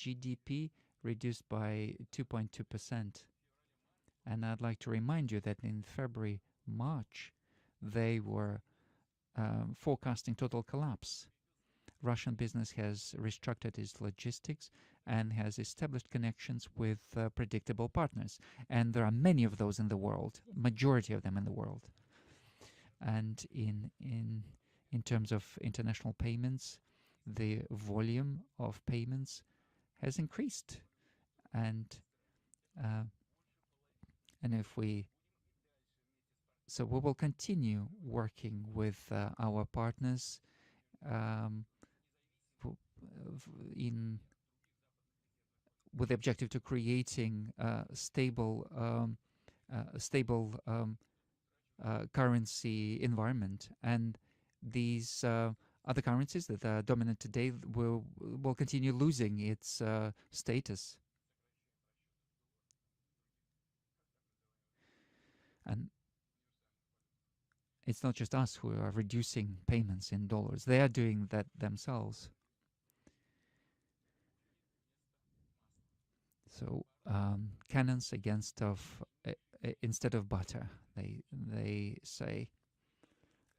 GDP reduced by 2.2%. And I'd like to remind you that in February, March, they were forecasting total collapse. Russian business has restructured its logistics and has established connections with predictable partners. And there are many of those in the world, majority of them in the world. And in terms of international payments, the volume of payments has increased. And if we so we will continue working with our partners with the objective to creating stable currency environment, and these other currencies that are dominant today will continue losing its status. And it's not just us who are reducing payments in dollars. They are doing that themselves. So cannons instead of butter. They say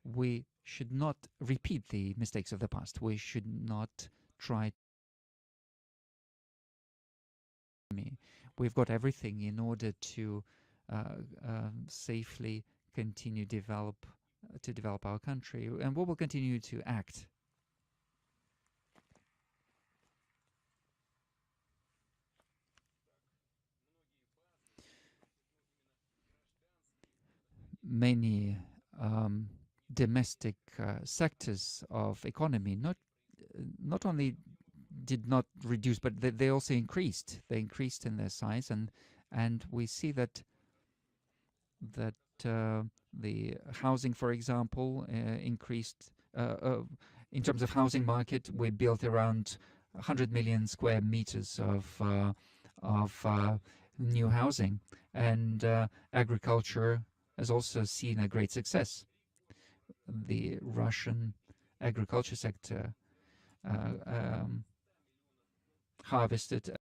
we should not repeat the mistakes of the past. We should not try. We've got everything in order to safely continue to develop our country, and we will continue to act. Many domestic sectors of economy not only did not reduce, but they also increased. They increased in their size, and we see that the housing, for example, increased. In terms of housing market, we built around 100 million square meters of new housing, and agriculture has also seen a great success. The Russian agriculture sector harvested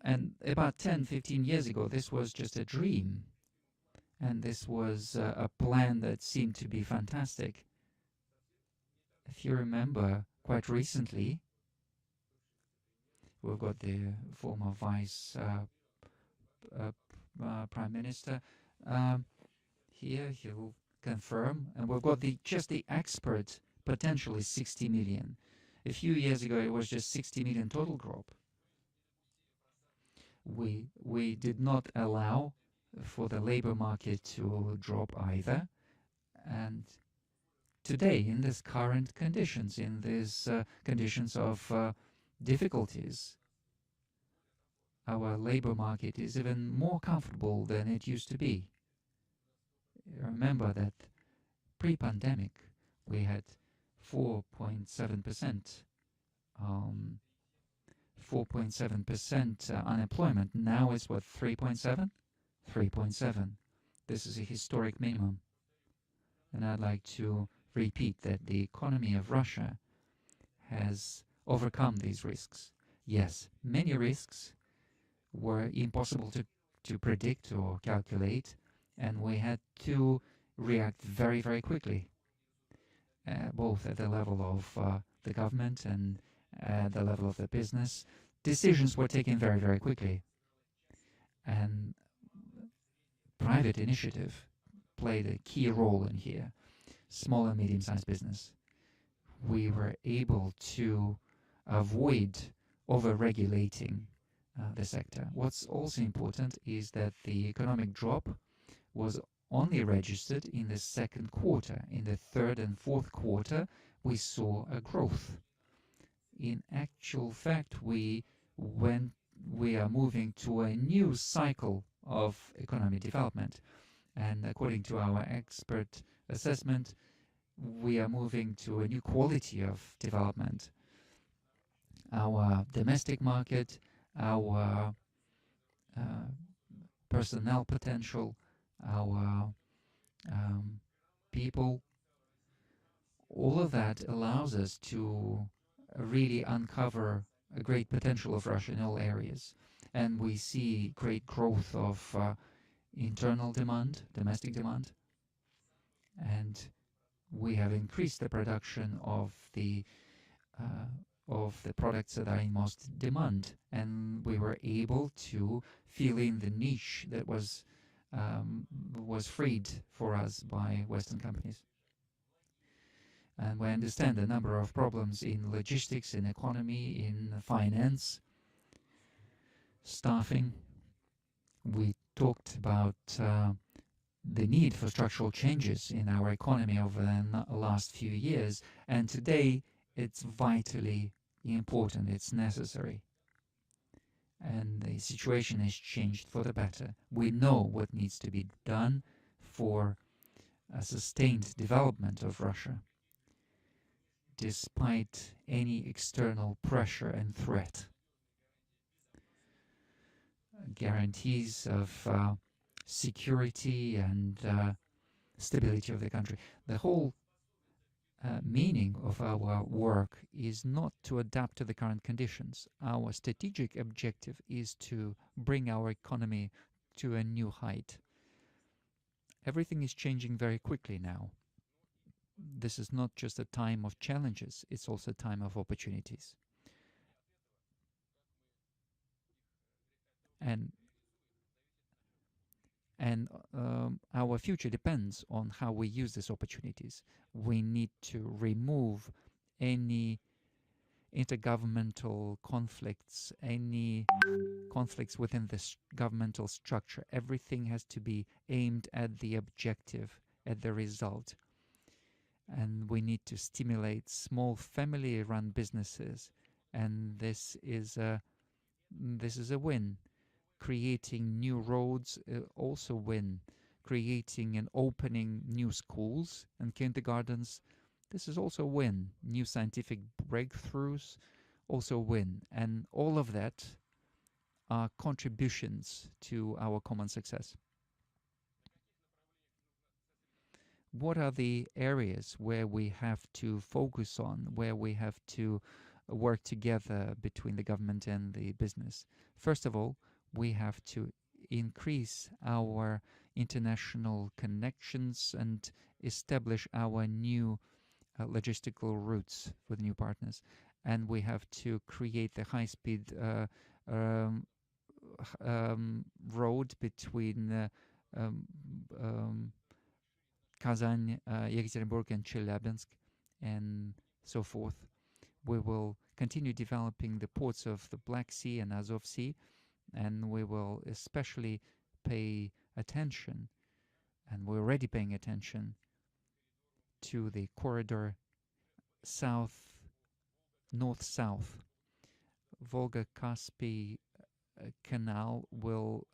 and about 10-15 years ago, this was just a dream. And this was a plan that seemed to be fantastic. If you remember, quite recently, we've got the former vice prime minister here. He'll confirm. And we've got just the expert potential is 60 million. A few years ago, it was just 60 million total crop. We did not allow for the labor market to drop either. And today, in these current conditions, in these conditions of difficulties, our labor market is even more comfortable than it used to be. Remember that pre-pandemic, we had 4.7%. 4.7% unemployment. Now it's what, 3.7? 3.7. This is a historic minimum. And I'd like to repeat that the economy of Russia has overcome these risks. Yes, many risks were impossible to predict or calculate, and we had to react very, very quickly, both at the level of the government and at the level of the business. Decisions were taken very, very quickly. And private initiative played a key role in here. Small and medium-sized business. We were able to avoid over-regulating the sector. What's also important is that the economic drop was only registered in the second quarter. In the third and fourth quarter, we saw a growth. In actual fact, we are moving to a new cycle of economic development. And according to our expert assessment, we are moving to a new quality of development. Our domestic market, our uh, personnel potential, our um, people, all of that allows us to really uncover a great potential of Russia in all areas. And we see great growth of internal demand, domestic demand, and we have increased the production of the products that are in most demand, and we were able to fill in the niche that was freed for us by Western companies. And we understand a number of problems in logistics, in economy, in finance, staffing. We talked about the need for structural changes in our economy over the last few years, and today it's vitally important, it's necessary. And the situation has changed for the better. We know what needs to be done for a sustained development of Russia, despite any external pressure and threat. Guarantees of security and stability of the country. The whole meaning of our work is not to adapt to the current conditions. Our strategic objective is to bring our economy to a new height. Everything is changing very quickly now. This is not just a time of challenges, it's also a time of opportunities. And our future depends on how we use these opportunities. We need to remove any intergovernmental conflicts, any conflicts within the governmental structure. Everything has to be aimed at the objective, at the result. And we need to stimulate small family-run businesses. And this is a win. Creating new roads also win. Creating and opening new schools and kindergartens, this is also a win. New scientific breakthroughs, also win. And all of that are contributions to our common success. What are the areas where we have to focus on, where we have to work together between the government and the business? First of all, we have to increase our international connections and establish our new logistical routes with new partners. And we have to create the high-speed road between Kazan, Yekaterinburg, and Chelyabinsk, and so forth. We will continue developing the ports of the Black Sea and Azov Sea, and we will especially pay attention, and we're already paying attention, to the corridor north-south. Volga-Caspy Canal will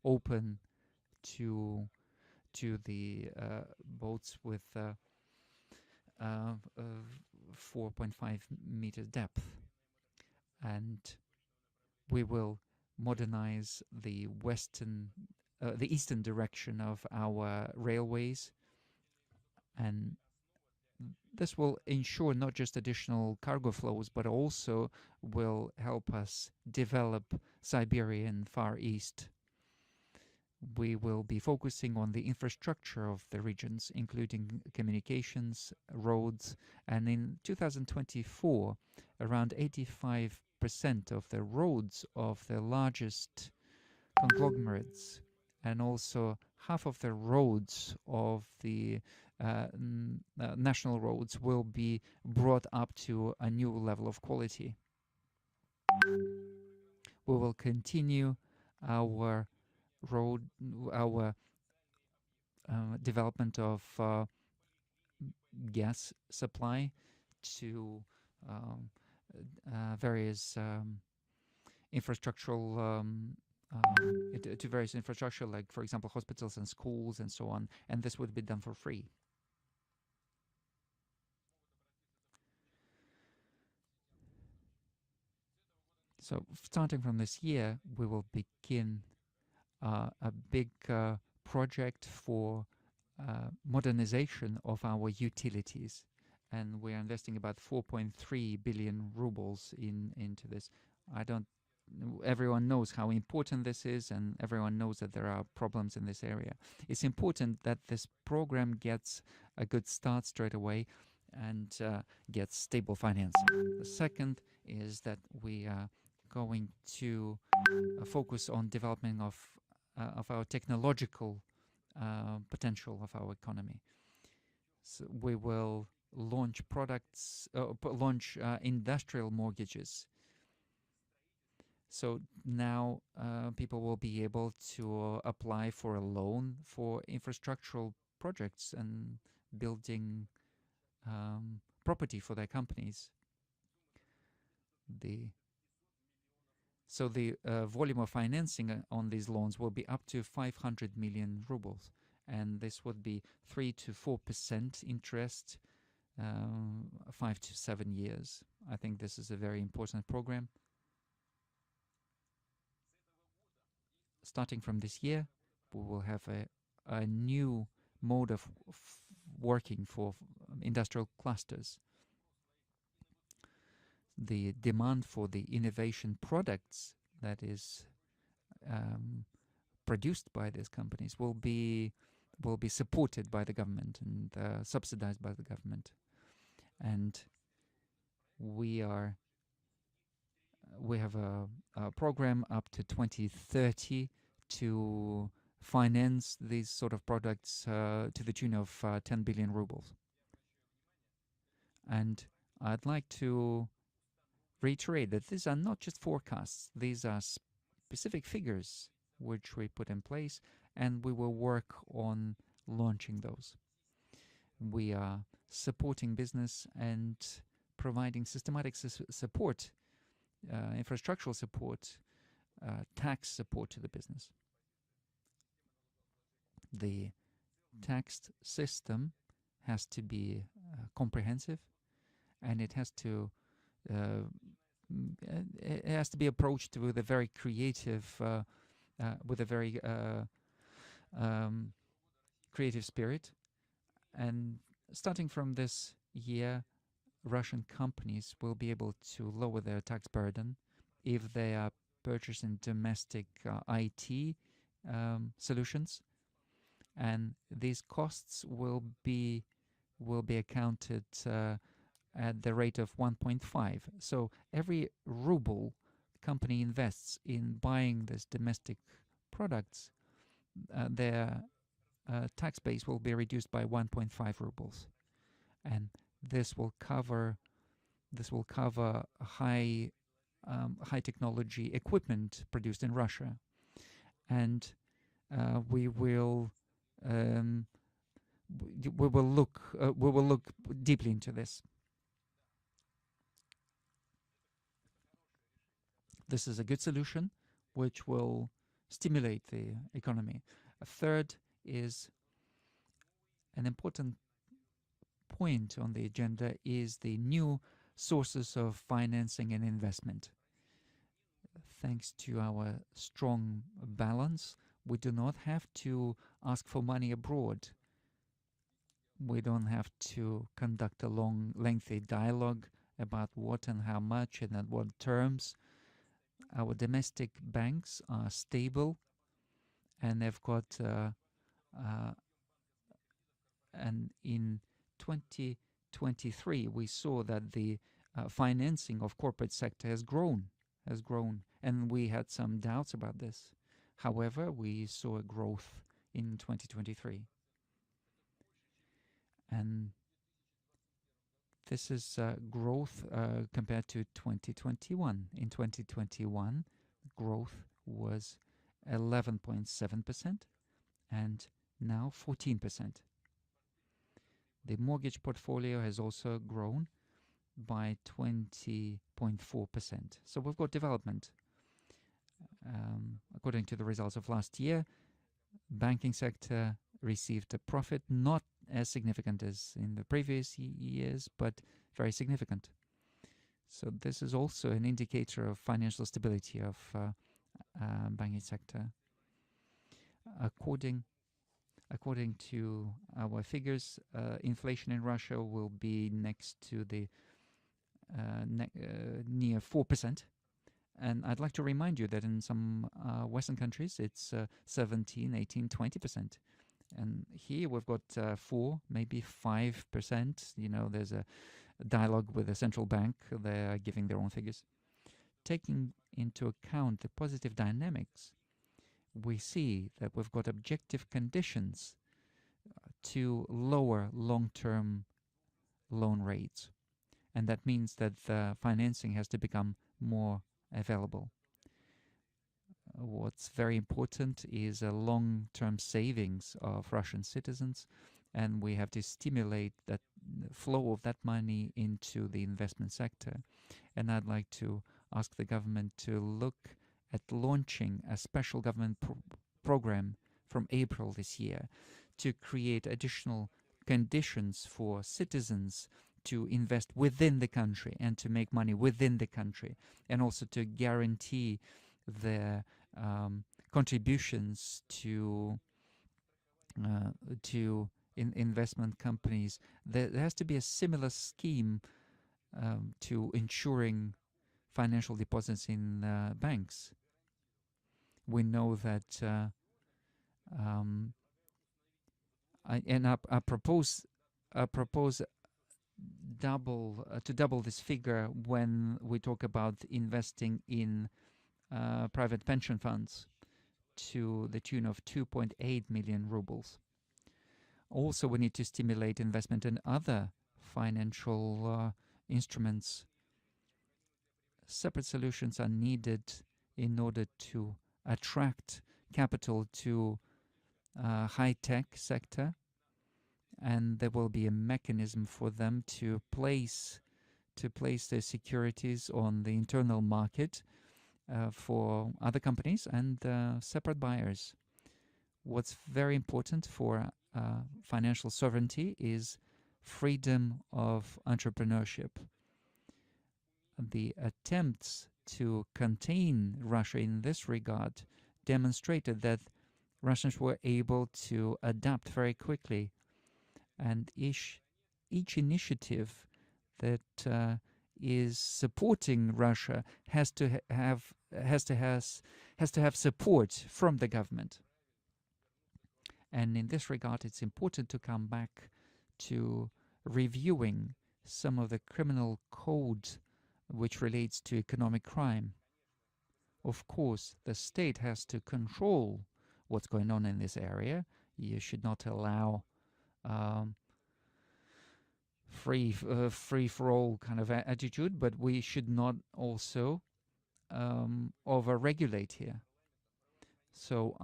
open to the boats with 4.5 meters depth, and we will modernize the eastern direction of our railways, and this will ensure not just additional cargo flows, but also will help us develop Siberia and Far East. We will be focusing on the infrastructure of the regions, including communications, roads, and in 2024, around 85% of the roads of the largest conglomerates, and also half of the roads of the national roads, will be brought up to a new level of quality. We will continue our development of gas supply to various infrastructural to various infrastructure, like, for example, hospitals and schools and so on, and this would be done for free. So starting from this year, we will begin a big project for modernization of our utilities. And we are investing about 4.3 billion rubles into this. I don't. Everyone knows how important this is, and everyone knows that there are problems in this area. It's important that this program gets a good start straight away and gets stable financing. The second is that we are going to focus on development of our technological potential of our economy. So we will launch industrial mortgages. So now people will be able to apply for a loan for infrastructural projects and building property for their companies. So the volume of financing on these loans will be up to 500 million rubles, and this would be 3 to 4% interest, 5 to 7 years. I think this is a very important program. Starting from this year, we will have a new mode of working for industrial clusters. The demand for the innovation products that is produced by these companies will be supported by the government and subsidized by the government. And we have a program up to 2030 to finance these sort of products to the tune of 10 billion rubles. And I'd like to reiterate that these are not just forecasts. These are specific figures which we put in place, and we will work on launching those. We are supporting business and providing systematic support, infrastructural support, tax support to the business. The tax system has to be comprehensive, and it has to be approached with a very creative, creative spirit. And starting from this year, Russian companies will be able to lower their tax burden if they are purchasing domestic IT solutions, and these costs will be accounted at the rate of 1.5. So every ruble the company invests in buying these domestic products, their tax base will be reduced by 1.5 rubles, and this will cover high technology equipment produced in Russia, and we will look deeply into this. This is a good solution which will stimulate the economy. A third is an important point on the agenda is the new sources of financing and investment. Thanks to our strong balance, we do not have to ask for money abroad. We don't have to conduct a long, lengthy dialogue about what and how much and at what terms. Our domestic banks are stable, and they've got and in 2023 we saw that the financing of corporate sector has grown, and we had some doubts about this. However, we saw a growth in 2023, and this is growth compared to 2021. In 2021, growth was 11.7%, and now 14%. The mortgage portfolio has also grown by 20.4%. So we've got development. According to the results of last year, banking sector received a profit not as significant as in the previous years, but very significant. So this is also an indicator of financial stability of banking sector. According According to our figures, inflation in Russia will be next to the near 4%. And I'd like to remind you that in some Western countries, it's 17, 18, 20%. And here we've got 4, maybe 5%. You know, there's a dialogue with the central bank. They're giving their own figures. Taking into account the positive dynamics, we see that we've got objective conditions to lower long-term loan rates. And that means that the financing has to become more available. What's very important is a long-term savings of Russian citizens, and we have to stimulate that flow of that money into the investment sector. And I'd like to ask the government to look at launching a special government program from April this year to create additional conditions for citizens to invest within the country and to make money within the country, and also to guarantee their contributions to investment companies. There has to be a similar scheme to ensuring financial deposits in banks. We know that I propose to double this figure when we talk about investing in private pension funds to the tune of 2.8 million rubles. Also, we need to stimulate investment in other financial instruments. Separate solutions are needed in order to attract capital to high-tech sector, and there will be a mechanism for them to place their securities on the internal market for other companies and separate buyers. What's very important for financial sovereignty is freedom of entrepreneurship. The attempts to contain Russia in this regard demonstrated that Russians were able to adapt very quickly, and each initiative that is supporting Russia has to have support from the government. And in this regard, it's important to come back to reviewing some of the criminal code which relates to economic crime. Of course, the state has to control what's going on in this area. You should not allow free for all kind of attitude, but we should not also over-regulate here. So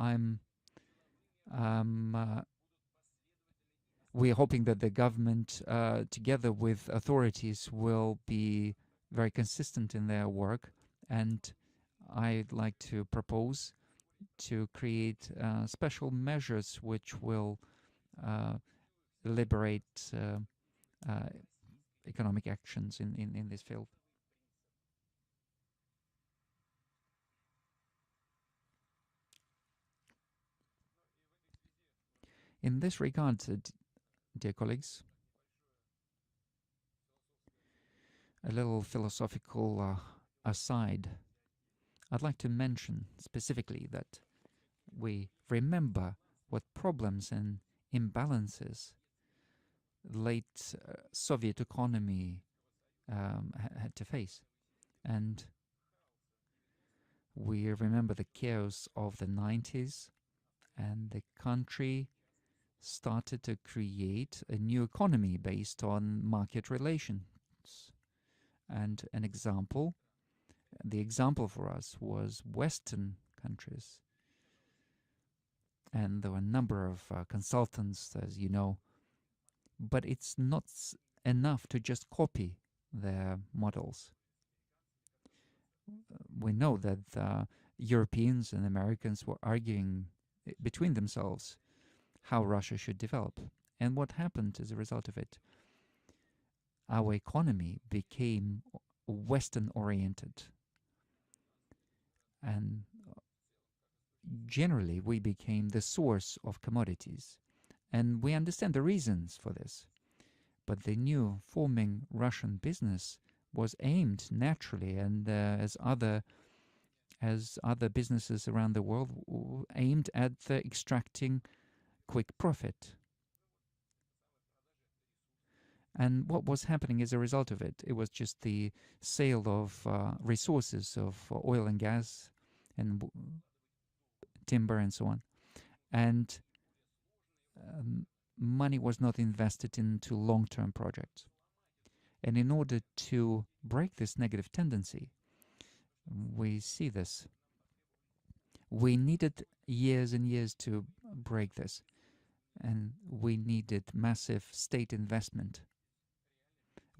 we're hoping that the government, together with authorities, will be very consistent in their work, and I'd like to propose to create special measures which will liberate economic actions in this field. In this regard, dear colleagues, a little philosophical aside, I'd like to mention specifically that we remember what problems and imbalances late Soviet economy had to face. And we remember the chaos of the 90s, and the country started to create a new economy based on market relations. And the example for us was Western countries. And there were a number of consultants, as you know, but it's not enough to just copy their models. We know that Europeans and Americans were arguing between themselves how Russia should develop. And what happened as a result of it? Our economy became Western oriented, and generally we became the source of commodities. And we understand the reasons for this. But the new forming Russian business was aimed naturally, and as other businesses around the world, aimed at extracting quick profit. And what was happening as a result of it? It was just the sale of resources of oil and gas and timber and so on. And um, money was not invested into long-term projects. And in order to break this negative tendency, we see this. We needed years and years to break this, and we needed massive state investment.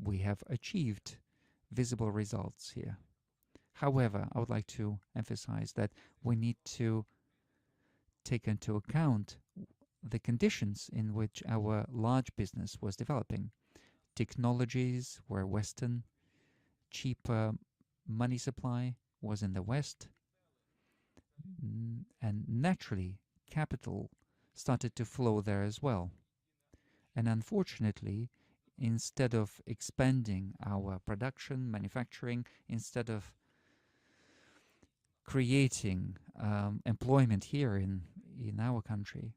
We have achieved visible results here. However, I would like to emphasize that we need to take into account the conditions in which our large business was developing. Technologies were Western, cheaper money supply was in the West, and naturally capital started to flow there as well. And unfortunately, instead of expanding our production, manufacturing, instead of creating employment here in our country,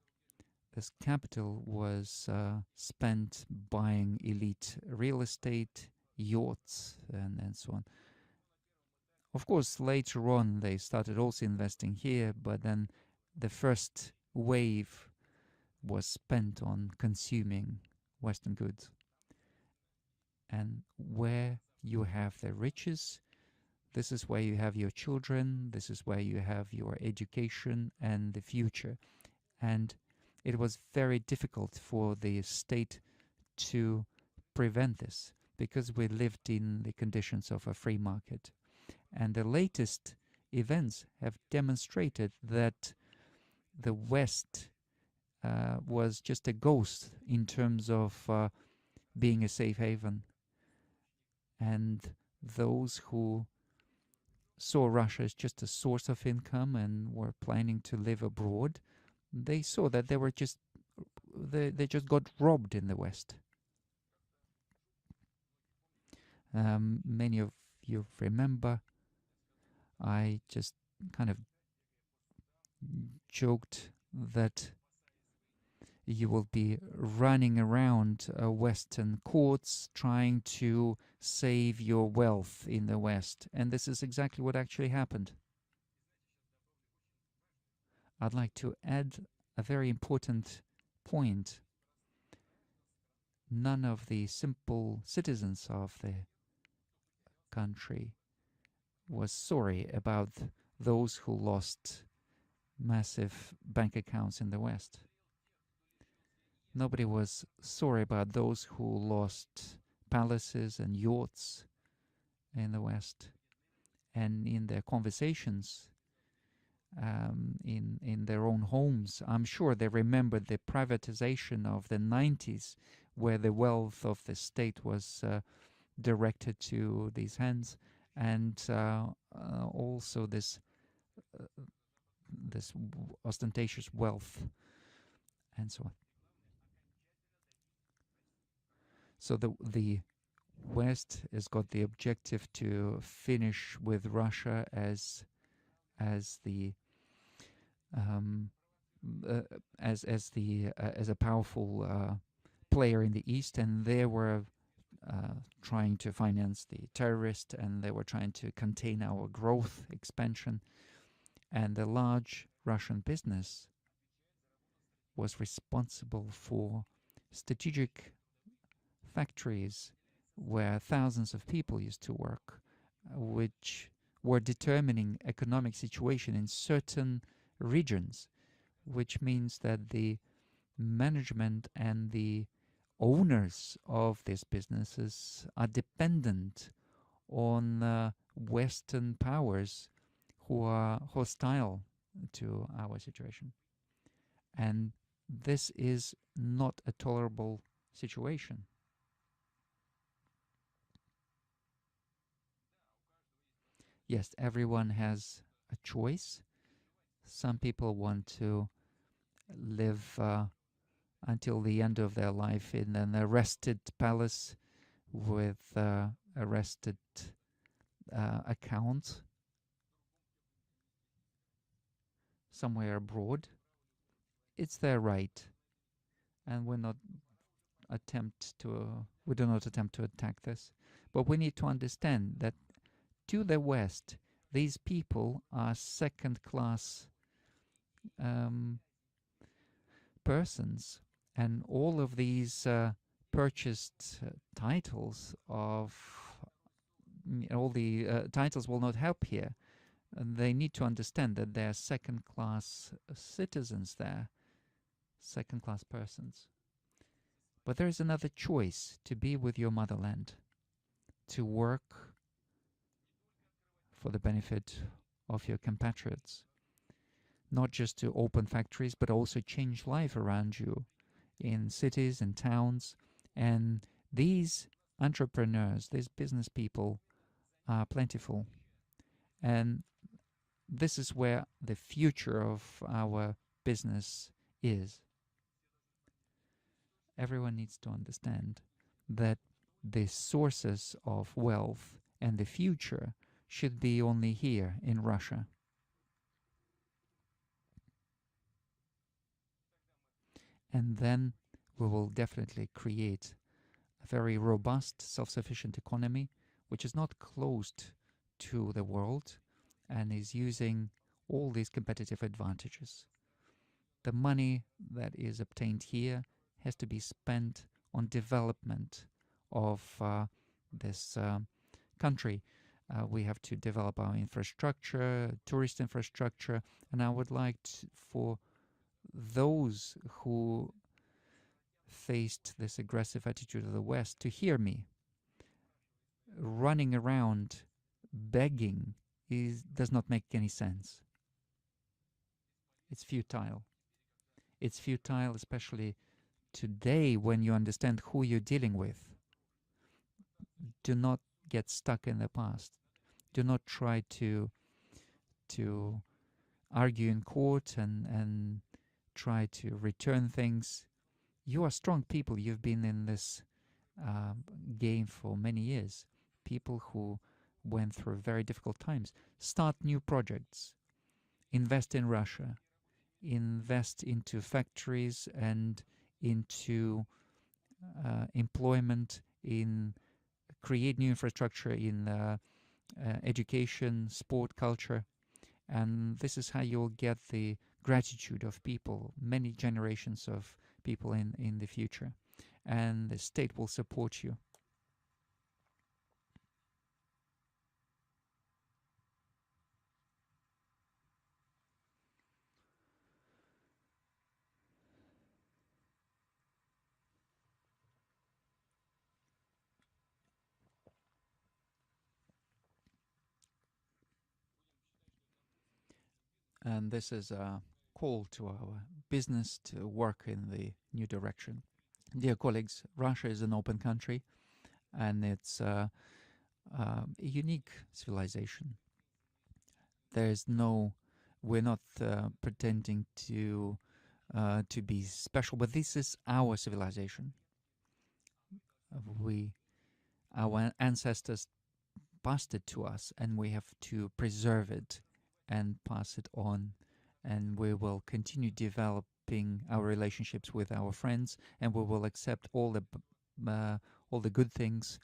this capital was spent buying elite real estate, yachts, and so on. Of course, later on they started also investing here, but then the first wave was spent on consuming Western goods. And where you have the riches, this is where you have your children, this is where you have your education and the future. And it was very difficult for the state to prevent this because we lived in the conditions of a free market. And the latest events have demonstrated that the West was just a ghost in terms of being a safe haven. And those who saw Russia as just a source of income and were planning to live abroad, they saw that they just got robbed in the West. Many of you remember, I just kind of joked that you will be running around Western courts trying to save your wealth in the West. And this is exactly what actually happened. I'd like to add a very important point. None of the simple citizens of the country was sorry about those who lost massive bank accounts in the West. Nobody was sorry about those who lost palaces and yachts in the West. And in their conversations, in their own homes, I'm sure they remembered the privatization of the 90s, where the wealth of the state was directed to these hands, and also this ostentatious wealth, and so on. So the West has got the objective to finish with Russia as the as a powerful player in the East, and they were trying to finance the terrorists, and they were trying to contain our growth expansion. And the large Russian business was responsible for strategic factories where thousands of people used to work, which were determining economic situation in certain regions, which means that the management and the owners of these businesses are dependent on Western powers who are hostile to our situation. And this is not a tolerable situation. Yes, everyone has a choice. Some people want to live until the end of their life in an arrested palace with arrested account somewhere abroad. It's their right, and we do not attempt to attack this. But we need to understand that to the West, these people are second-class um, persons, and all of these purchased titles of all the titles will not help here. And they need to understand that they're second-class citizens there, second-class persons. But there is another choice: to be with your motherland, to work for the benefit of your compatriots, not just to open factories, but also change life around you in cities and towns. And these entrepreneurs, these business people, are plentiful. And this is where the future of our business is. Everyone needs to understand that the sources of wealth and the future should be only here in Russia. And then we will definitely create a very robust, self-sufficient economy, which is not closed to the world and is using all these competitive advantages. The money that is obtained here has to be spent on development of this country. We have to develop our infrastructure, tourist infrastructure, and I would like for those who faced this aggressive attitude of the West to hear me. Running around begging does not make any sense. It's futile. It's futile, especially today when you understand who you're dealing with. Do not get stuck in the past. Do not try to argue in court and try to return things. You are strong people. You've been in this game for many years. People who went through very difficult times. Start new projects. Invest in Russia. Invest into factories and into employment, create new infrastructure in education, sport, culture. And this is how you'll get the gratitude of people, many generations of people in the future. And the state will support you. And this is a call to our business to work in the new direction. Dear colleagues, Russia is an open country, and it's a unique civilization. We're not pretending to be special, but this is our civilization. Our ancestors passed it to us, and we have to preserve it and pass it on. And we will continue developing our relationships with our friends, and we will accept all the good things.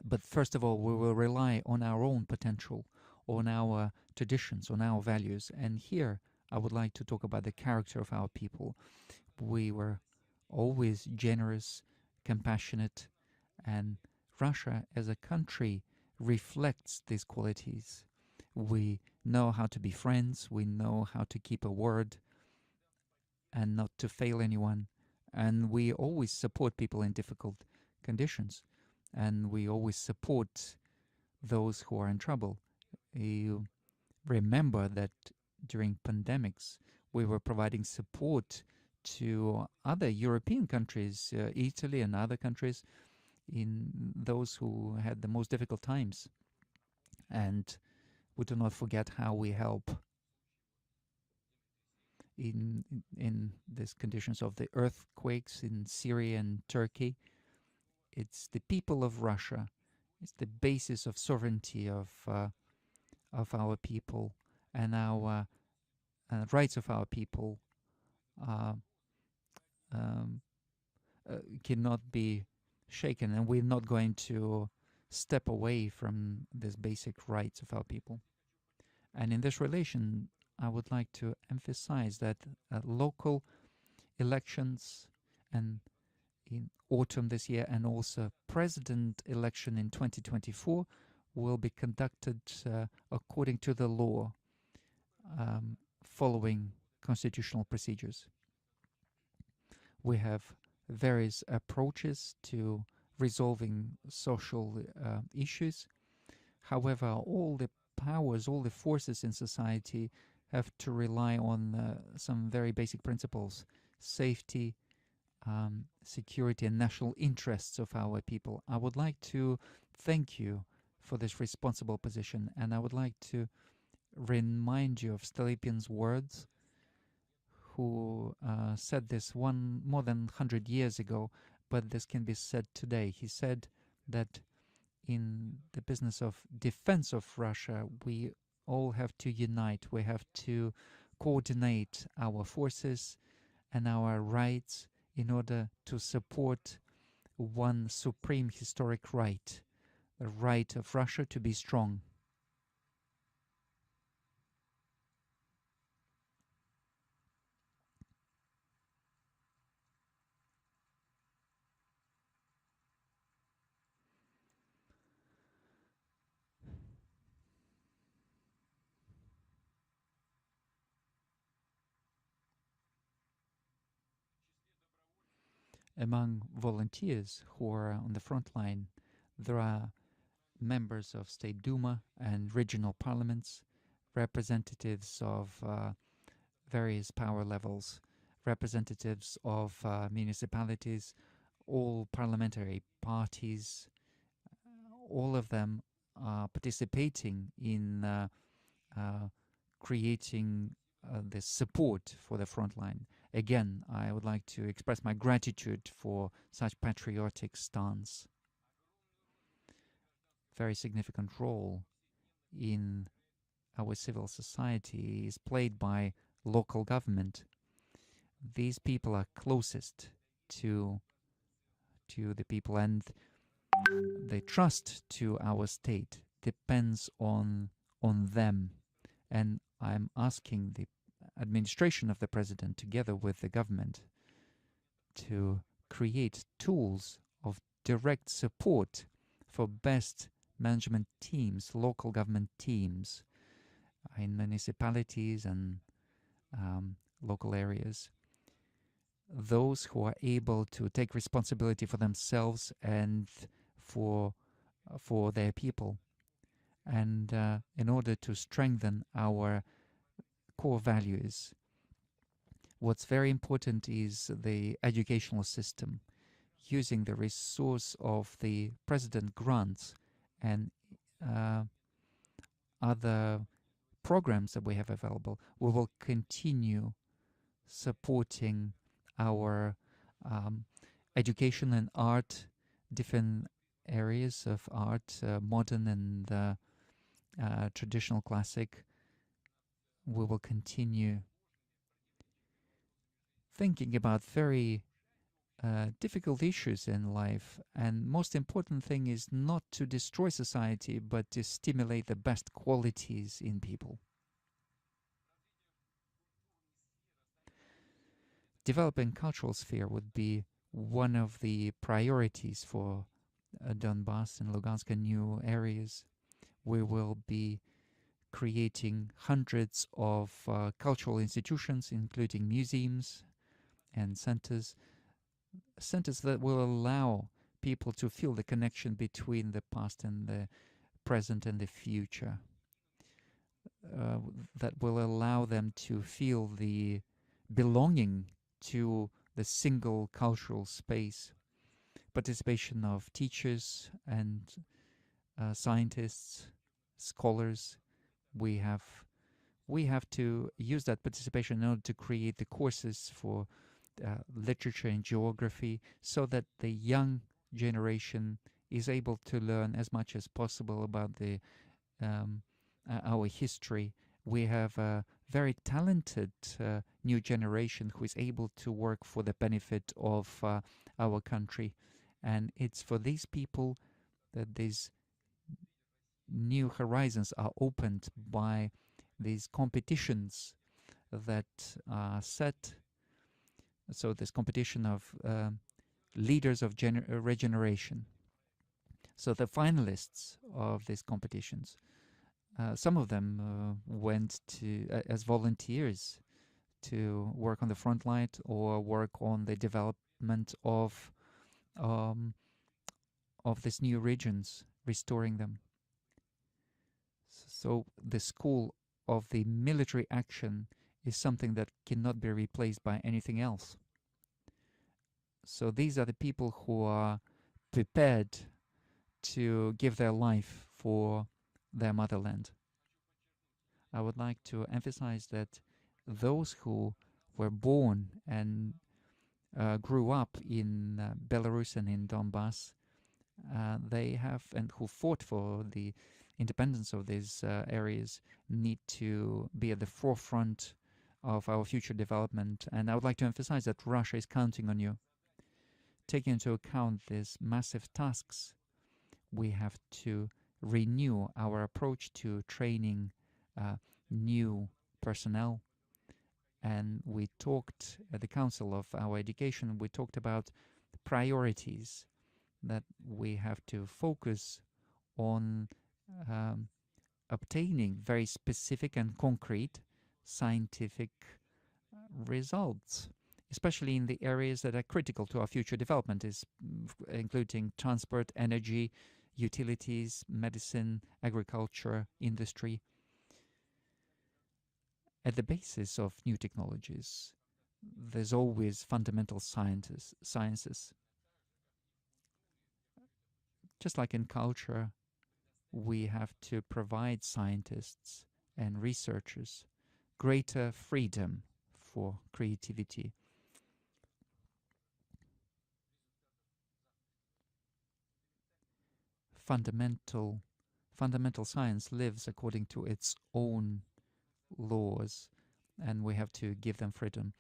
But first of all, we will rely on our own potential, on our traditions, on our values. And here, I would like to talk about the character of our people. We were always generous, compassionate, and Russia as a country reflects these qualities. We know how to be friends, we know how to keep a word and not to fail anyone, and we always support people in difficult conditions, and we always support those who are in trouble. You remember that during pandemics we were providing support to other European countries, Italy and other countries, in those who had the most difficult times. And we do not forget how we help in these conditions of the earthquakes in Syria and Turkey. It's the people of Russia. It's the basis of sovereignty of our people, and our rights of our people uh, um, cannot be shaken, and we're not going to step away from these basic rights of our people. And in this relation, I would like to emphasize that local elections and in autumn this year, and also president election in 2024 will be conducted according to the law, following constitutional procedures. We have various approaches to resolving social issues. However, all the powers, all the forces in society have to rely on some very basic principles: safety, security, and national interests of our people. I would like to thank you for this responsible position, and I would like to remind you of Stolypin's words, who said this more than 100 years ago, but this can be said today. He said that in the business of defense of Russia, we all have to unite. We have to coordinate our forces and our rights in order to support one supreme historic right, the right of Russia to be strong. Among volunteers who are on the front line, there are members of State Duma and regional parliaments, representatives of various power levels, representatives of municipalities, all parliamentary parties. All of them are participating in creating the support for the front line. Again, I would like to express my gratitude for such patriotic stance. Very significant role in our civil society is played by local government. These people are closest to the people, and the trust to our state depends on them. And I'm asking the administration of the president, together with the government, to create tools of direct support for best management teams, local government teams in municipalities and local areas. Those who are able to take responsibility for themselves and for their people, and in order to strengthen our core values. What's very important is the educational system, using the resource of the president grants and other programs that we have available. We will continue supporting our education and art, different areas of art, modern and traditional, classic. We will continue thinking about very difficult issues in life, and most important thing is not to destroy society, but to stimulate the best qualities in people. Developing cultural sphere would be one of the priorities for Donbass and Lugansk and new areas. We will be creating hundreds of cultural institutions, including museums and centers that will allow people to feel the connection between the past and the present and the future, that will allow them to feel the belonging to the single cultural space. Participation of teachers and scientists scholars. We have we have to use that participation in order to create the courses for literature and geography, so that the young generation is able to learn as much as possible about um, our history. We have a very talented new generation who is able to work for the benefit of our country. And it's for these people that these new horizons are opened by these competitions that are set. So, this competition of leaders of regeneration. So, the finalists of these competitions, some of them went to as volunteers to work on the front line or work on the development um, of these new regions, restoring them. So the school of the military action is something that cannot be replaced by anything else. So these are the people who are prepared to give their life for their motherland. I would like to emphasize that those who were born and grew up in Belarus and in Donbass, they have, and who fought for the independence of these areas, need to be at the forefront of our future development. And I would like to emphasize that Russia is counting on you. Taking into account these massive tasks, we have to renew our approach to training new personnel. And we talked at the Council of our Education, we talked about priorities that we have to focus on obtaining very specific and concrete scientific results, especially in the areas that are critical to our future development, including transport, energy, utilities, medicine, agriculture, industry. At the basis of new technologies, there's always fundamental sciences. Just like in culture, we have to provide scientists and researchers greater freedom for creativity. Fundamental science lives according to its own laws, and we have to give them freedom.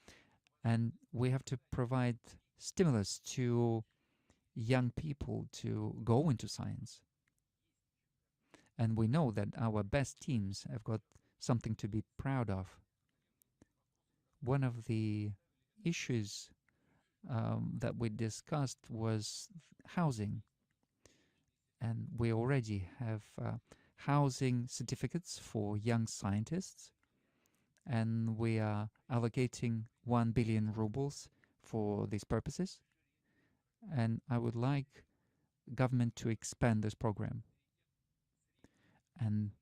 And we have to provide stimulus to young people to go into science. And we know that our best teams have got something to be proud of. One of the issues that we discussed was housing. And we already have housing certificates for young scientists. And we are allocating 1 billion rubles for these purposes. And I would like government to expand this program. And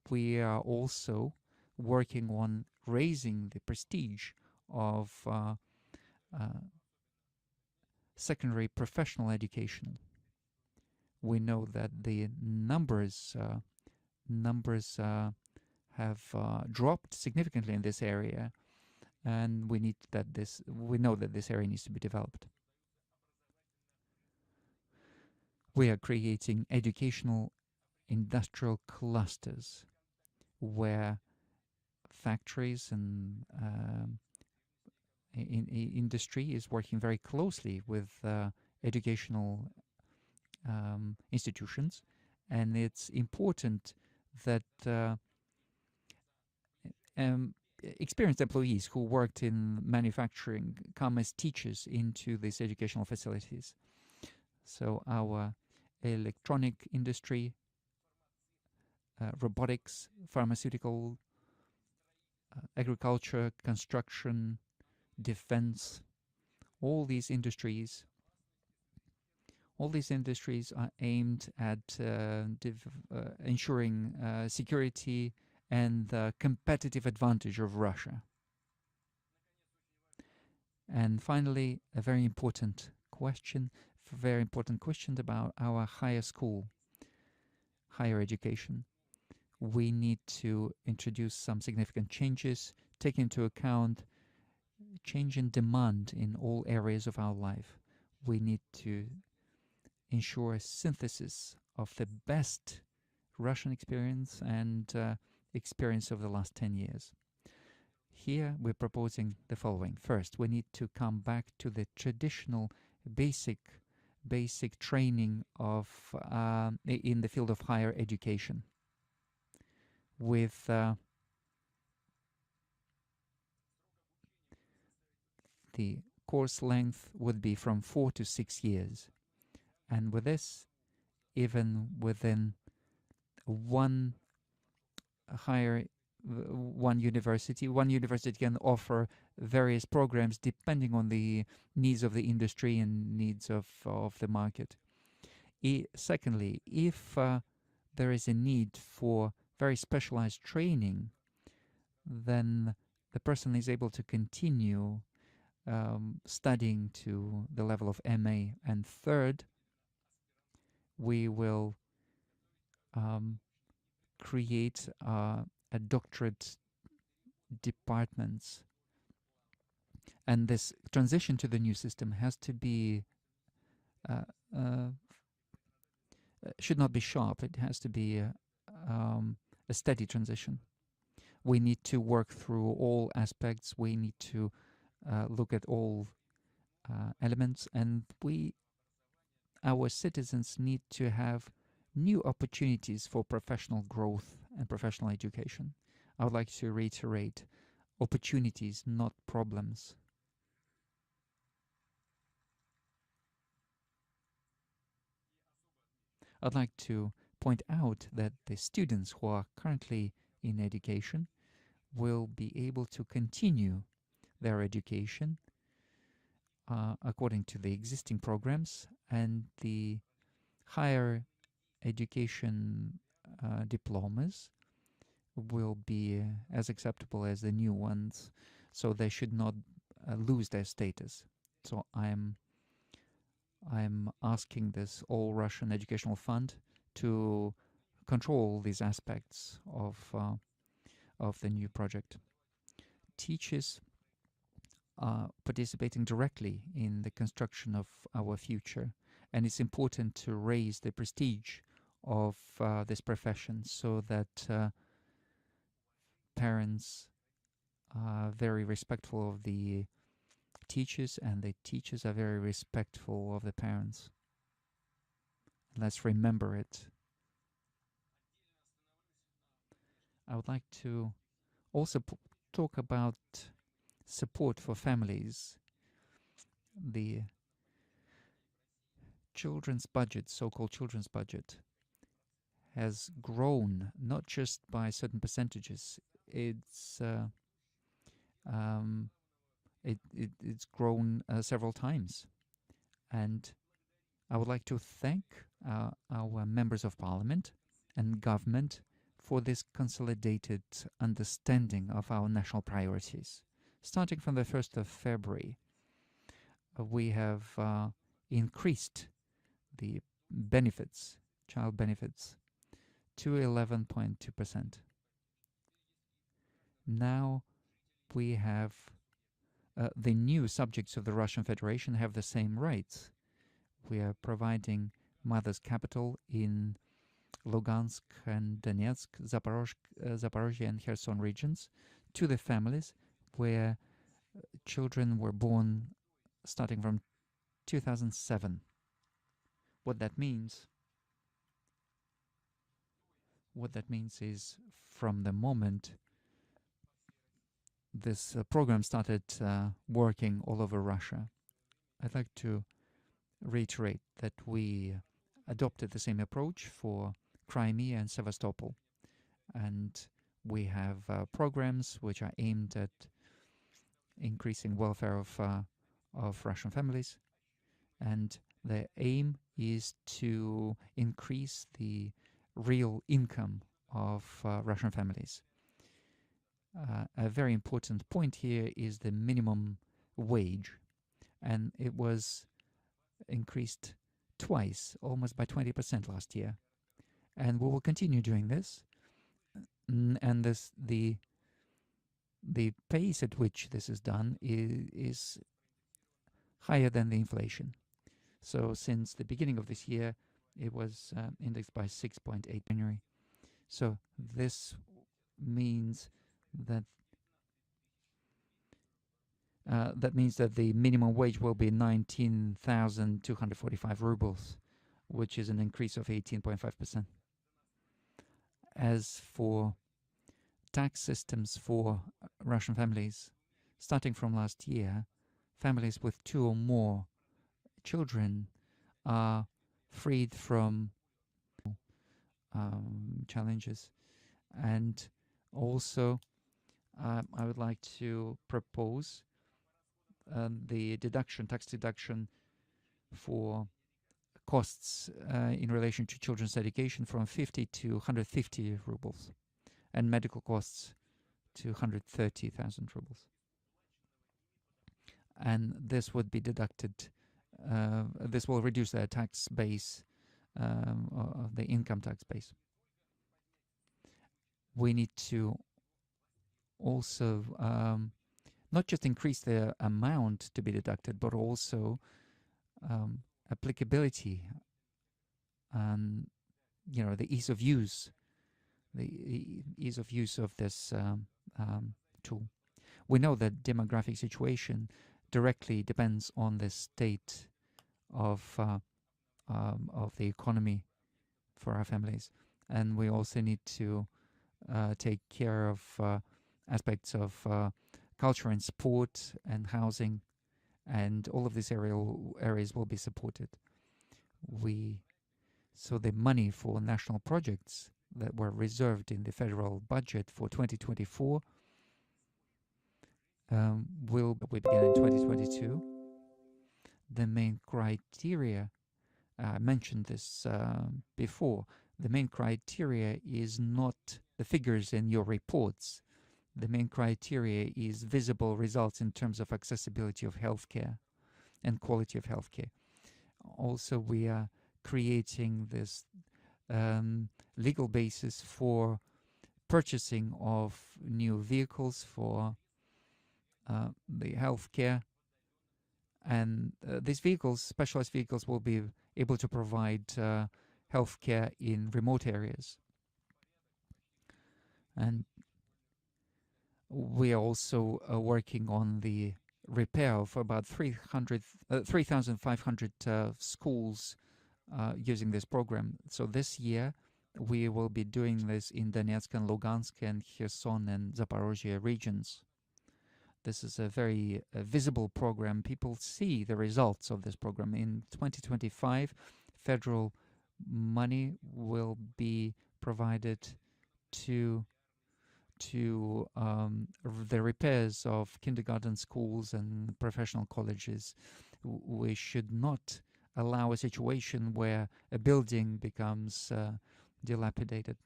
we are also working on raising the prestige of secondary professional education. We know that the numbers have dropped significantly in this area, and we know that this area needs to be developed. We are creating educational industrial clusters where factories and industry is working very closely with educational institutions, and it's important that experienced employees who worked in manufacturing come as teachers into these educational facilities. So our electronic industry, robotics, pharmaceutical, agriculture, construction, defense, all these industries are aimed at ensuring security and the competitive advantage of Russia. And finally, a very important question about our higher education. we need to introduce some significant changes, take into account change in demand in all areas of our life. We need to ensure a synthesis of the best Russian experience and experience of the last 10 years. Here we're proposing the following. First, we need to come back to the traditional basic training of in the field of higher education with the course length would be from 4 to 6 years. And with this, even within one higher one university can offer various programs depending on the needs of the industry and needs of the market. Secondly, if there is a need for very specialized training, then the person is able to continue studying to the level of MA. And third, we will create a doctorate departments. And this transition to the new system has to be should not be sharp. It has to be a steady transition. We need to work through all aspects. We need to look at all elements, and our citizens need to have new opportunities for professional growth and professional education. I would like to reiterate, opportunities, not problems. I'd like to point out that the students who are currently in education will be able to continue their education according to the existing programs, and the higher education diplomas will be as acceptable as the new ones, so they should not lose their status. So I'm asking this All Russian Educational Fund to control these aspects of the new project. Teachers are participating directly in the construction of our future, and it's important to raise the prestige of this profession so that parents are very respectful of the teachers, and the teachers are very respectful of the parents. Let's remember it. I would like to also talk about support for families. The children's budget, so-called children's budget, has grown not just by certain percentages. It's grown several times, and I would like to thank our members of parliament and government for this consolidated understanding of our national priorities. Starting from the 1st of February, we have increased the benefits, child benefits, to 11.2%. Now we have the new subjects of the Russian Federation have the same rights. We are providing mother's capital in Lugansk and Donetsk, Zaporozhye and Kherson regions to the families where children were born starting from 2007. What that means is from the moment this program started working all over Russia, I'd like to reiterate that we adopted the same approach for Crimea and Sevastopol, and we have programs which are aimed at increasing welfare of Russian families, and the aim is to increase the real income of Russian families. A very important point here is the minimum wage, and it was increased twice, almost by 20% last year. And we will continue doing this and the pace at which this is done is higher than the inflation. So since the beginning of this year, it was indexed by 6.8 January. So this means that that the minimum wage will be 19,245 rubles, which is an increase of 18.5%. As for tax systems for Russian families, starting from last year, families with 2 or more children are freed from challenges. And also, I would like to propose the tax deduction for costs in relation to children's education from 50 to 150 rubles, and medical costs to 130,000 rubles. And this would be deducted. This will reduce the tax base, of the income tax base. We need to also not just increase the amount to be deducted, but also applicability and the ease of use, of this tool. We know that demographic situation directly depends on the state of the economy for our families, and we also need to take care of aspects of culture and sport and housing, and all of these areas will be supported. So the money for national projects that were reserved in the federal budget for 2024 will begin in 2022. The main criteria, I mentioned this before, the main criteria is not the figures in your reports. The main criteria is visible results in terms of accessibility of healthcare and quality of healthcare. Also, we are creating this legal basis for purchasing of new vehicles for the healthcare. And these vehicles, specialized vehicles, will be able to provide healthcare in remote areas. And we are also working on the repair of about 3,500 schools using this program. So this year, we will be doing this in Donetsk and Lugansk and Kherson and Zaporozhye regions. This is a very visible program. People see the results of this program. In 2025, federal money will be provided to the repairs of kindergarten schools and professional colleges. We should not allow a situation where a building becomes dilapidated.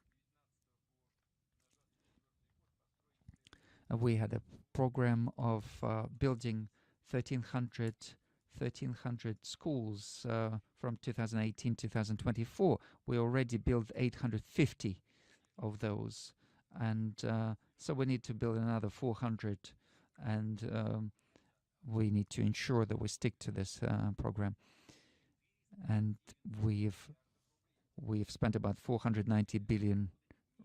We had a program of building 1,300 schools from 2018 to 2024. We already built 850 of those, and so we need to build another 400, and we need to ensure that we stick to this program. And we've spent about 490 billion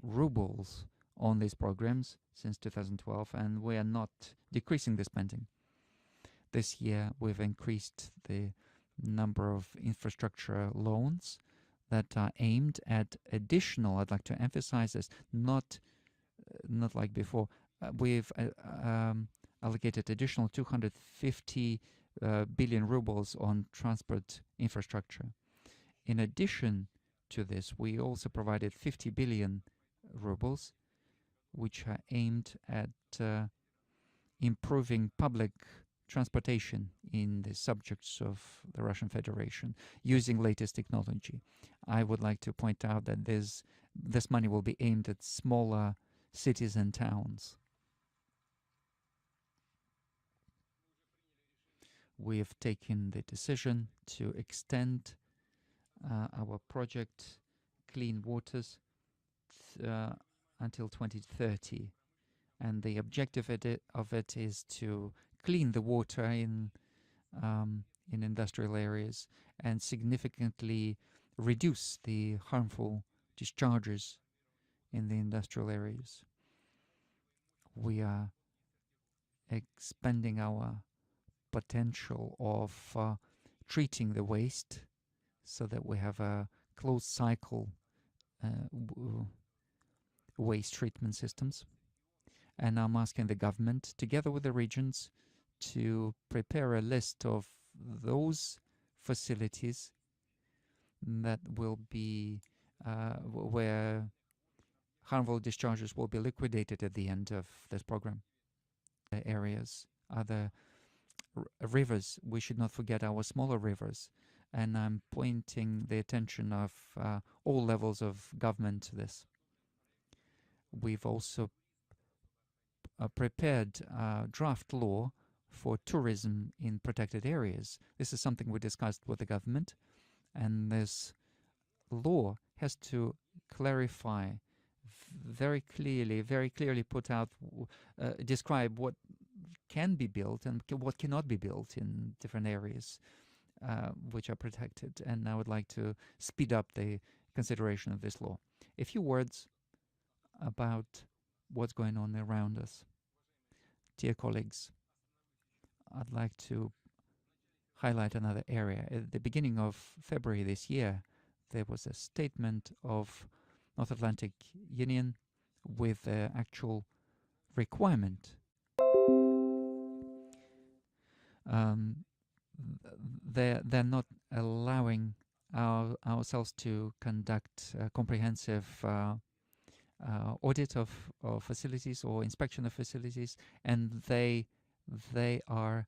rubles on these programs since 2012, and we are not decreasing the spending. This year, we've increased the number of infrastructure loans that are aimed at additional, I'd like to emphasize this, not like before. We've allocated additional 250 billion rubles on transport infrastructure. In addition to this, we also provided 50 billion rubles, which are aimed at improving public transportation in the subjects of the Russian Federation using latest technology. I would like to point out that this money will be aimed at smaller cities and towns. We have taken the decision to extend our project Clean Waters until 2030, and the objective of it is to clean the water in industrial areas and significantly reduce the harmful discharges in the industrial areas. We are expanding our potential of treating the waste so that we have a closed cycle waste treatment systems. And I'm asking the government, together with the regions, to prepare a list of those facilities that will be where harmful discharges will be liquidated at the end of this program. Areas, other rivers, we should not forget our smaller rivers, and I'm pointing the attention of all levels of government to this. We've also prepared a draft law for tourism in protected areas. This is something we discussed with the government, and this law has to clarify very clearly put out, describe what can be built and what cannot be built in different areas which are protected. And I would like to speed up the consideration of this law. A few words about what's going on around us. Dear colleagues, I'd like to highlight another area. At the beginning of February this year, there was a statement of North Atlantic Union with the actual requirement. They're not allowing ourselves to conduct a comprehensive audit of facilities or inspection of facilities, and they are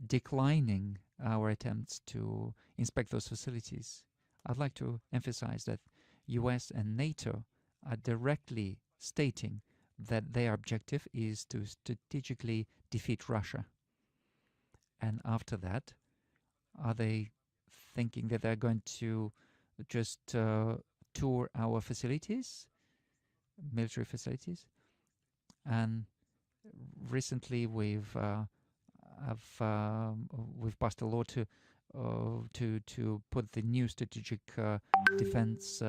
declining our attempts to inspect those facilities. I'd like to emphasize that US and NATO are directly stating that their objective is to strategically defeat Russia. And after that, are they thinking that they're going to just tour our facilities, military facilities? And recently we've passed a law to put the new strategic defense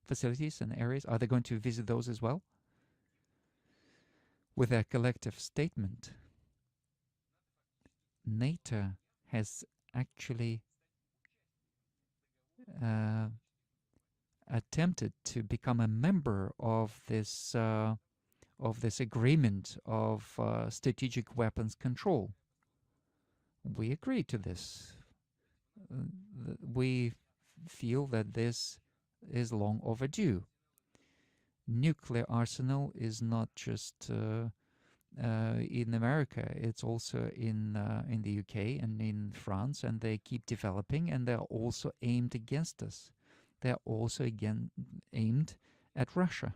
facilities and areas. Are they going to visit those as well? With their collective statement, NATO has actually attempted to become a member of this agreement of strategic weapons control. We agree to this. We feel that this is long overdue. Nuclear arsenal is not just in America, it's also in the UK and in France, and they keep developing, and they're also aimed against us. They're also again aimed at Russia.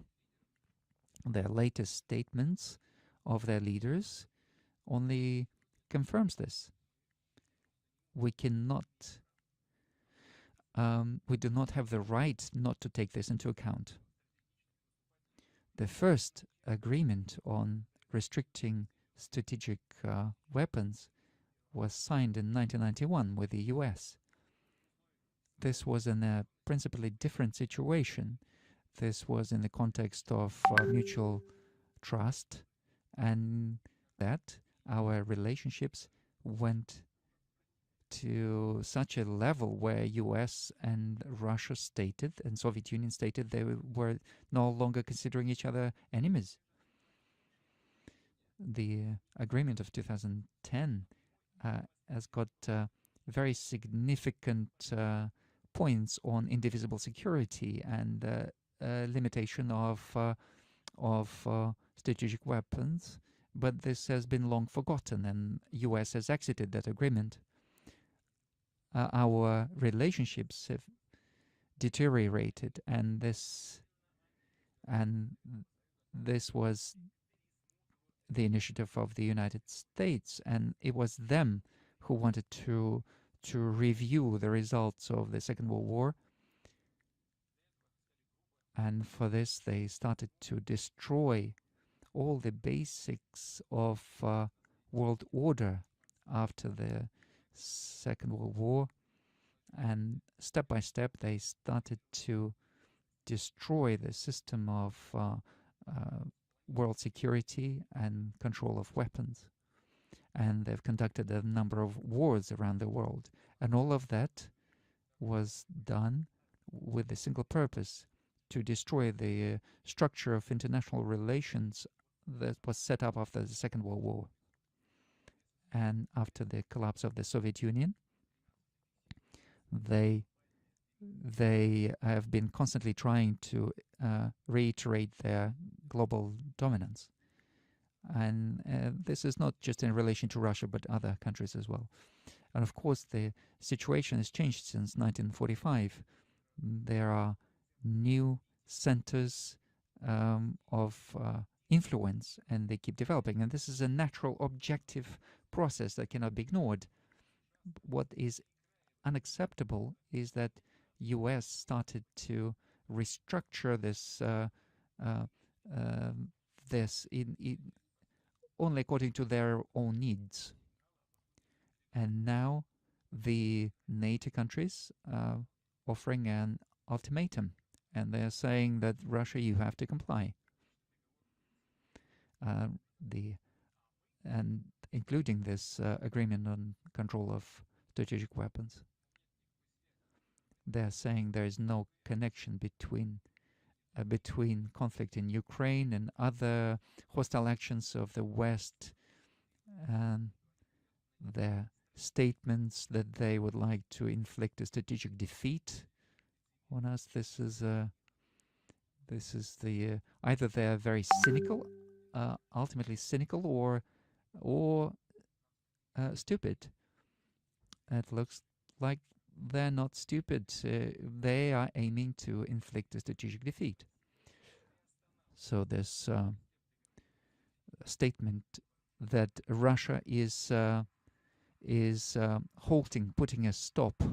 Their latest statements of their leaders only confirms this. We cannot, we do not have the right not to take this into account. The first agreement on restricting strategic weapons was signed in 1991 with the US. This was in a principally different situation. This was in the context of mutual trust, and that our relationships went to such a level where US and Russia stated, and Soviet Union stated, they were no longer considering each other enemies. The agreement of 2010 has got very significant points on indivisible security and limitation of strategic weapons, but this has been long forgotten, and US has exited that agreement. Our relationships have deteriorated, and this was the initiative of the United States, and it was them who wanted to review the results of the Second World War. And for this, they started to destroy all the basics of world order after the Second World War. And step by step, they started to destroy the system of world security and control of weapons. And they've conducted a number of wars around the world. And all of that was done with the single purpose to destroy the structure of international relations that was set up after the Second World War. And after the collapse of the Soviet Union, they have been constantly trying to reiterate their global dominance. And this is not just in relation to Russia, but other countries as well. And of course, the situation has changed since 1945. There are new centers of influence, and they keep developing. And this is a natural, objective process that cannot be ignored. What is unacceptable is that U.S. started to restructure this this in only according to their own needs. And now the NATO countries are offering an ultimatum, and they're saying that Russia, you have to comply. And including this agreement on control of strategic weapons. They're saying there is no connection between conflict in Ukraine and other hostile actions of the West, and their statements that they would like to inflict a strategic defeat on us. This is the either they're very cynical, ultimately cynical, or stupid. It looks like they're not stupid. They are aiming to inflict a strategic defeat. So this statement that Russia is halting, putting a stop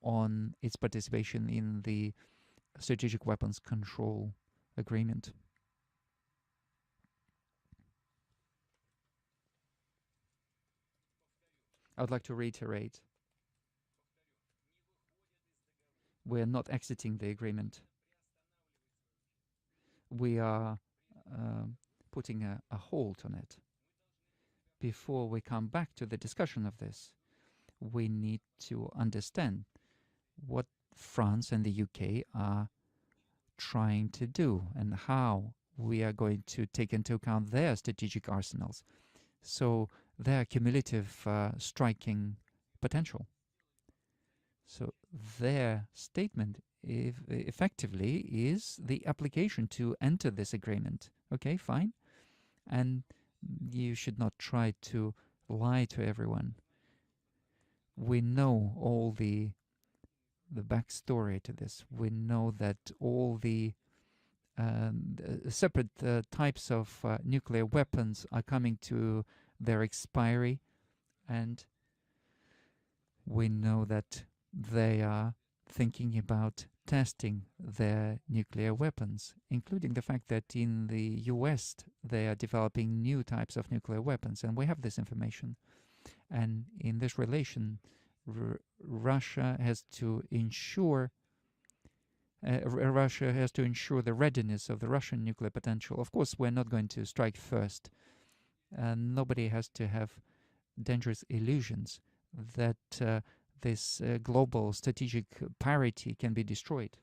on its participation in the strategic weapons control agreement. I would like to reiterate, we're not exiting the agreement. We are putting a halt on it. Before we come back to the discussion of this, we need to understand what France and the UK are trying to do and how we are going to take into account their strategic arsenals. So their cumulative striking potential. So their statement effectively is the application to enter this agreement. Okay, fine. And you should not try to lie to everyone. We know all the backstory to this. We know that all the separate types of nuclear weapons are coming to their expiry, and we know that they are thinking about testing their nuclear weapons, including the fact that in the US they are developing new types of nuclear weapons, and we have this information. And in this relation, Russia has to ensure the readiness of the Russian nuclear potential. Of course, we're not going to strike first. Nobody has to have dangerous illusions that this global strategic parity can be destroyed.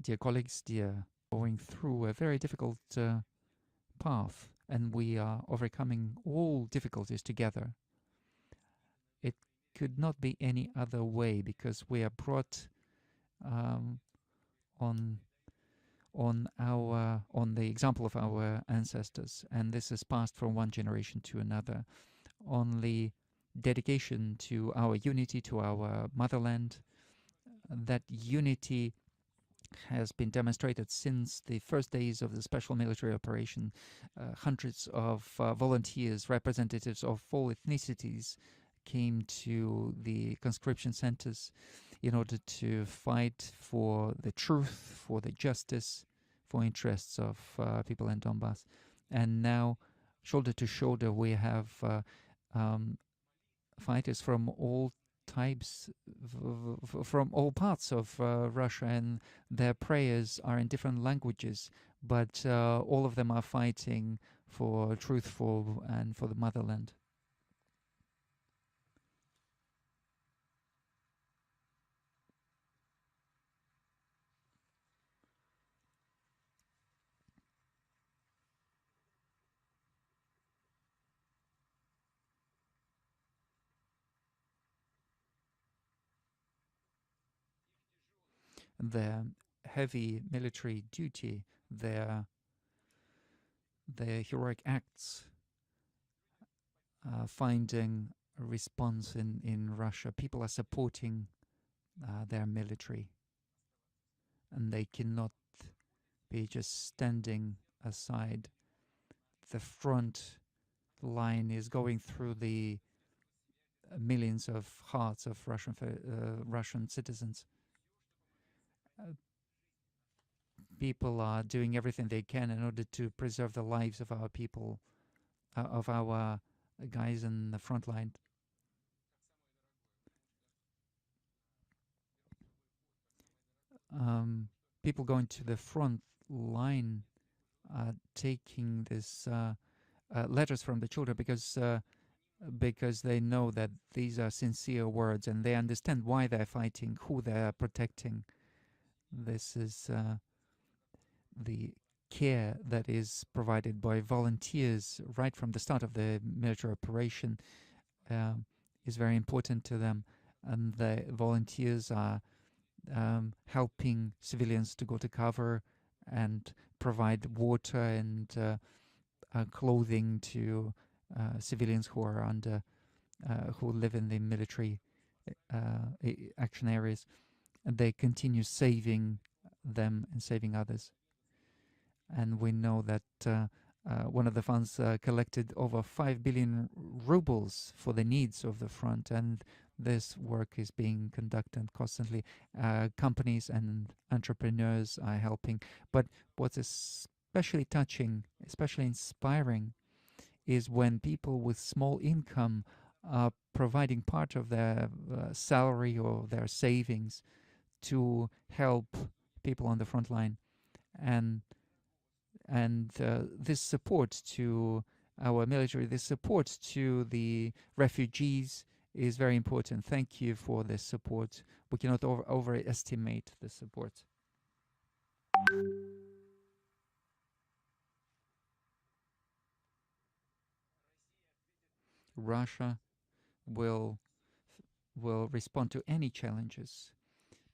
Dear colleagues, going through a very difficult path, and we are overcoming all difficulties together. It could not be any other way, because we are brought on the example of our ancestors, and this is passed from one generation to another. Only dedication to our unity, to our motherland, that unity has been demonstrated since the first days of the special military operation. Hundreds of volunteers, representatives of all ethnicities, came to the conscription centers in order to fight for the truth, for the justice, for interests of people in Donbass. And now, shoulder to shoulder, we have um, fighters from all types, from all parts of Russia, and their prayers are in different languages, but all of them are fighting for truthful and for the motherland. Their heavy military duty, their heroic acts, finding a response in Russia. People are supporting their military, and they cannot be just standing aside. The front line is going through the millions of hearts of Russian citizens. People are doing everything they can in order to preserve the lives of our people, of our guys in the front line. People going to the front line are taking this letters from the children because they know that these are sincere words and they understand why they're fighting, who they're protecting. This is the care that is provided by volunteers right from the start of the military operation is very important to them, and the volunteers are helping civilians to go to cover and provide water and clothing to civilians who are under who live in the military action areas, and they continue saving them and saving others. And we know that one of the funds collected over 5 billion rubles for the needs of the front, and this work is being conducted constantly. Companies and entrepreneurs are helping. But what's especially touching, especially inspiring, is when people with small income are providing part of their salary or their savings to help people on the front line. And this support to our military, this support to the refugees is very important. Thank you for this support. We cannot overestimate the support. Russia will respond to any challenges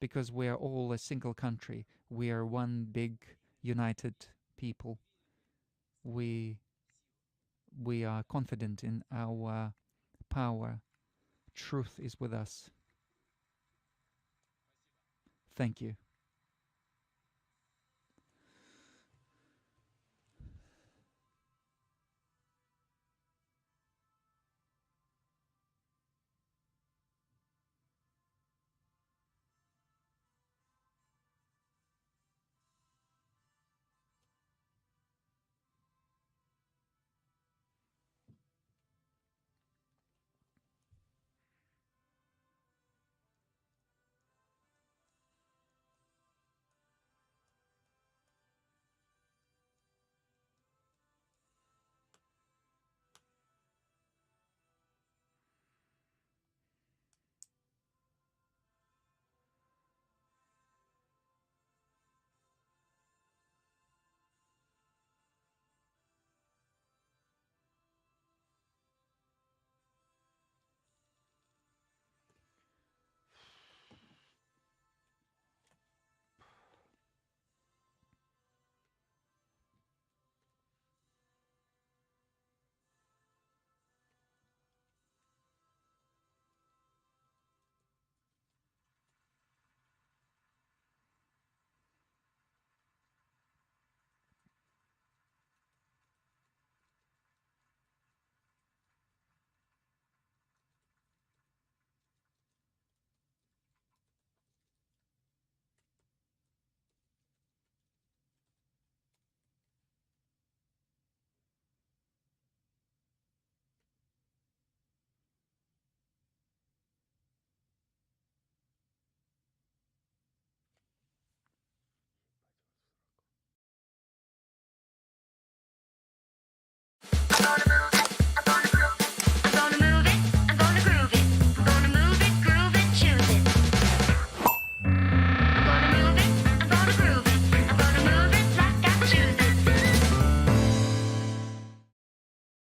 because we are all a single country. We are one big united people. We are confident in our power. Truth is with us. Thank you.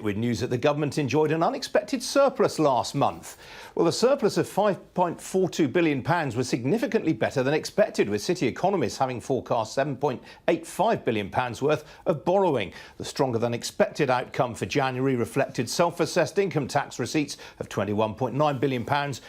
with news that the government enjoyed an unexpected surplus last month. Well, the surplus of £5.42 billion was significantly better than expected, with city economists having forecast £7.85 billion worth of borrowing. The stronger than expected outcome for January reflected self-assessed income tax receipts of £21.9 billion,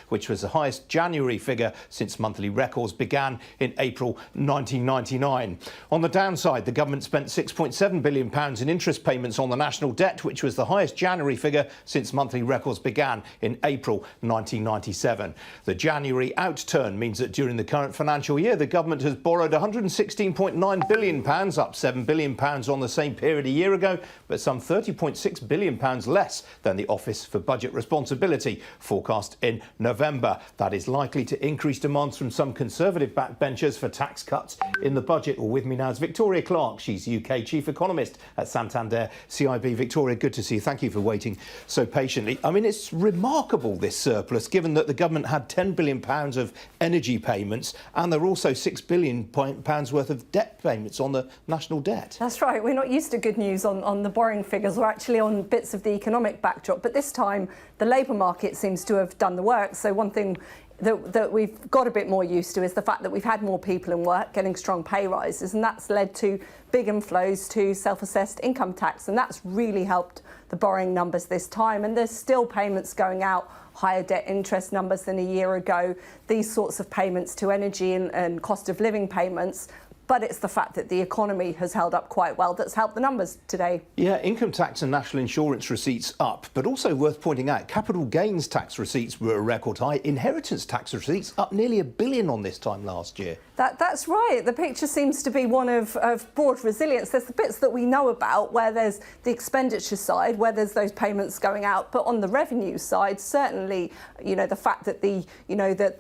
which was the highest January figure since monthly records began in April 1999. On the downside, the government spent £6.7 billion in interest payments on the national debt, which was the highest January figure since monthly records began in April 1997. The January outturn means that during the current financial year, the government has borrowed £116.9 billion, up £7 billion on the same period a year ago, but some £30.6 billion less than the Office for Budget Responsibility forecast in November. That is likely to increase demands from some Conservative backbenchers for tax cuts in the budget. Well, with me now is Victoria Clark. She's UK Chief Economist at Santander CIB. Victoria, good to see you. Thank you for waiting so patiently. I mean, it's remarkable, this surplus, given that the government had £10 billion of energy payments and there were also £6 billion worth of debt payments on the national debt. That's right. We're not used to good news on the borrowing figures. We're actually on bits of the economic backdrop. But this time, the labour market seems to have done the work. So one thing that we've got a bit more used to is the fact that we've had more people in work getting strong pay rises, and that's led to big inflows to self-assessed income tax, and that's really helped the borrowing numbers this time. And there's still payments going out, higher debt interest numbers than a year ago, these sorts of payments to energy and cost of living payments. But it's the fact that the economy has held up quite well that's helped the numbers today. Yeah, income tax and national insurance receipts up, but also worth pointing out, capital gains tax receipts were a record high. Inheritance tax receipts up nearly £1 billion on this time last year. That's right. The picture seems to be one of broad resilience. There's the bits that we know about where there's the expenditure side, where there's those payments going out. But on the revenue side, certainly, the fact that the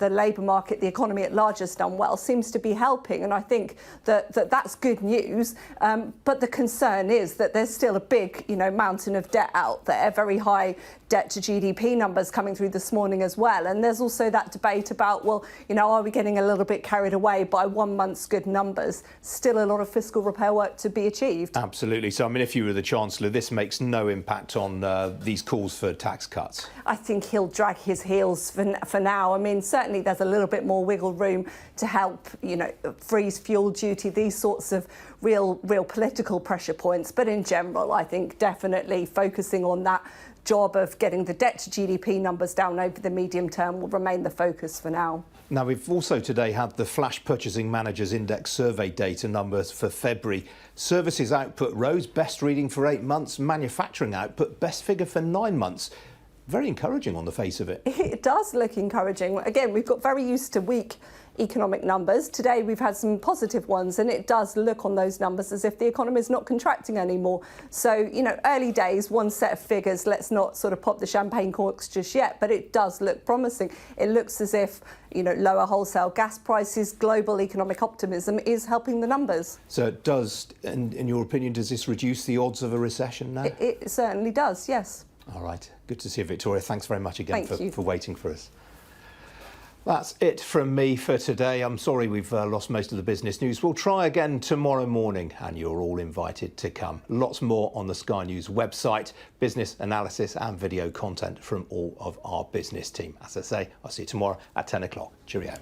labour market, the economy at large has done well seems to be helping. And I think that's good news. But the concern is that there's still a big, mountain of debt out there, very high debt to GDP numbers coming through this morning as well. And there's also that debate about, well, are we getting a little bit carried away by 1 month's good numbers? Still a lot of fiscal repair work to be achieved. Absolutely. So, I mean, if you were the Chancellor, this makes no impact on these calls for tax cuts. I think he'll drag his heels for now. I mean, certainly there's a little bit more wiggle room to help, freeze fuel duty, these sorts of real political pressure points. But in general, I think definitely focusing on that job of getting the debt to GDP numbers down over the medium term will remain the focus for now. Now, we've also today had the Flash Purchasing Managers Index survey data numbers for February. Services output rose, best reading for 8 months. Manufacturing output, best figure for 9 months. Very encouraging on the face of it. It does look encouraging. Again, we've got very used to weak economic numbers. Today we've had some positive ones, and it does look on those numbers as if the economy is not contracting anymore. So, early days, one set of figures, let's not sort of pop the champagne corks just yet, but it does look promising. It looks as if, lower wholesale gas prices, global economic optimism is helping the numbers. So it does, in your opinion, does this reduce the odds of a recession now? It certainly does, yes. All right. Good to see you, Victoria. Thanks very much again for waiting for us. That's it from me for today. I'm sorry we've lost most of the business news. We'll try again tomorrow morning, and you're all invited to come. Lots more on the Sky News website, business analysis and video content from all of our business team. As I say, I'll see you tomorrow at 10 o'clock. Cheerio.